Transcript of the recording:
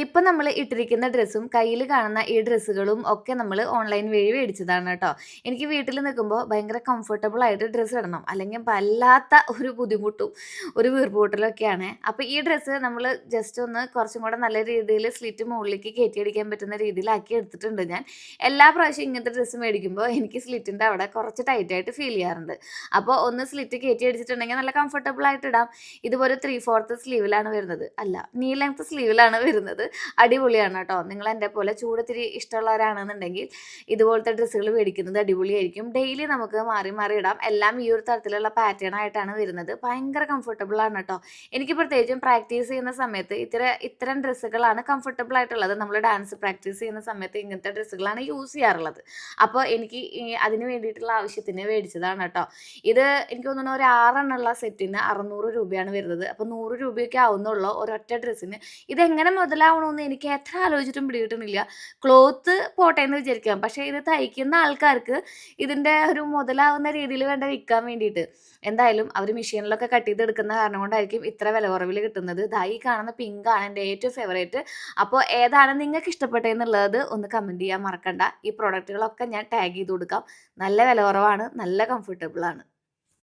ഇപ്പം നമ്മൾ ഇട്ടിരിക്കുന്ന ഡ്രസ്സും കയ്യിൽ കാണുന്ന ഈ ഡ്രസ്സുകളും ഒക്കെ നമ്മൾ ഓൺലൈൻ വഴി മേടിച്ചതാണ് കേട്ടോ. എനിക്ക് വീട്ടിൽ നിൽക്കുമ്പോൾ ഭയങ്കര കംഫർട്ടബിൾ ആയിട്ട് ഡ്രസ്സ് ഇടണം. അല്ലെങ്കിൽ വല്ലാത്ത ഒരു ബുദ്ധിമുട്ടും ഒരു വീർപ്പുമുട്ടലും ഒക്കെയാണ്. അപ്പോൾ ഈ ഡ്രസ്സ് നമ്മൾ ജസ്റ്റ് ഒന്ന് കുറച്ചും കൂടെ നല്ല രീതിയിൽ സ്ലിറ്റ് മുകളിലേക്ക് കയറ്റിയടിക്കാൻ പറ്റുന്ന രീതിയിലാക്കി എടുത്തിട്ടുണ്ട് ഞാൻ. എല്ലാ പ്രാവശ്യം ഇങ്ങനത്തെ ഡ്രസ്സ് മേടിക്കുമ്പോൾ എനിക്ക് സ്ലിറ്റിൻ്റെ അവിടെ കുറച്ച് ടൈറ്റായിട്ട് ഫീൽ ചെയ്യാറുണ്ട്. അപ്പോൾ ഒന്ന് സ്ലിറ്റ് കയറ്റി അടിച്ചിട്ടുണ്ടെങ്കിൽ നല്ല കംഫർട്ടബിൾ ആയിട്ട് ഇടാം. ഇതുപോലെ 3/4 സ്ലീവിലാണ് വരുന്നത്. അല്ല, നീ ലെങ്ത് സ്ലീവിലാണ് വരുന്നത്. അടിപൊളിയാണ് കേട്ടോ. നിങ്ങൾ എൻ്റെ പോലെ ചൂടത്തിരി ഇഷ്ടമുള്ളവരാണെന്നുണ്ടെങ്കിൽ ഇതുപോലത്തെ ഡ്രസ്സുകൾ മേടിക്കുന്നത് അടിപൊളിയായിരിക്കും. ഡെയിലി നമുക്ക് മാറി മാറി ഇടാം. എല്ലാം ഈ ഒരു തരത്തിലുള്ള പാറ്റേൺ ആയിട്ടാണ് വരുന്നത്. ഭയങ്കര കംഫർട്ടബിൾ ആണ് കേട്ടോ. എനിക്ക് പ്രത്യേകിച്ചും പ്രാക്ടീസ് ചെയ്യുന്ന സമയത്ത് ഇത്തരം ഡ്രസ്സുകളാണ് കംഫർട്ടബിൾ ആയിട്ടുള്ളത്. നമ്മൾ ഡാൻസ് പ്രാക്ടീസ് ചെയ്യുന്ന സമയത്ത് ഇങ്ങനത്തെ ഡ്രസ്സുകളാണ് യൂസ് ചെയ്യാറുള്ളത്. അപ്പോൾ എനിക്ക് അതിന് വേണ്ടിയിട്ടുള്ള ആവശ്യത്തിന് മേടിച്ചതാണ് കേട്ടോ. ഇത് എനിക്ക് തോന്നുന്നു ഒരു 6 എണ്ണമുള്ള സെറ്റിന് 600 രൂപയാണ് വരുന്നത്. അപ്പോൾ 100 രൂപയൊക്കെ ആവുന്നുള്ളൂ ഒരൊറ്റ ഡ്രസ്സിന്. ഇതെങ്ങനെ മുതലാവണമെന്ന് എനിക്ക് എത്ര ആലോചിച്ചിട്ടും പിടികിട്ടുന്നില്ല. ക്ലോത്ത് പോട്ടെ എന്ന് വിചാരിക്കാം. പക്ഷേ ഇത് തയ്ക്കുന്ന ആൾക്കാർക്ക് ഇതിൻ്റെ ഒരു മുതലാവുന്ന രീതിയിൽ വേണ്ട വിൽക്കാൻ വേണ്ടിയിട്ട്. എന്തായാലും അവർ മെഷീനിലൊക്കെ കട്ട് ചെയ്തെടുക്കുന്ന കാരണം കൊണ്ടായിരിക്കും ഇത്ര വില കുറവിൽ കിട്ടുന്നത്. ദാ ഈ കാണുന്ന പിങ്കാണ് എൻ്റെ ഏറ്റവും ഫേവറേറ്റ്. അപ്പോൾ ഏതാണ് നിങ്ങൾക്ക് ഇഷ്ടപ്പെട്ടതെന്നുള്ളത് ഒന്ന് കമൻറ്റ് ചെയ്യാൻ മറക്കണ്ട. ഈ പ്രൊഡക്റ്റുകളൊക്കെ ഞാൻ ടാഗ് ചെയ്ത് കൊടുക്കാം. നല്ല വില കുറവാണ്, നല്ല കംഫർട്ടബിൾ ആണ്.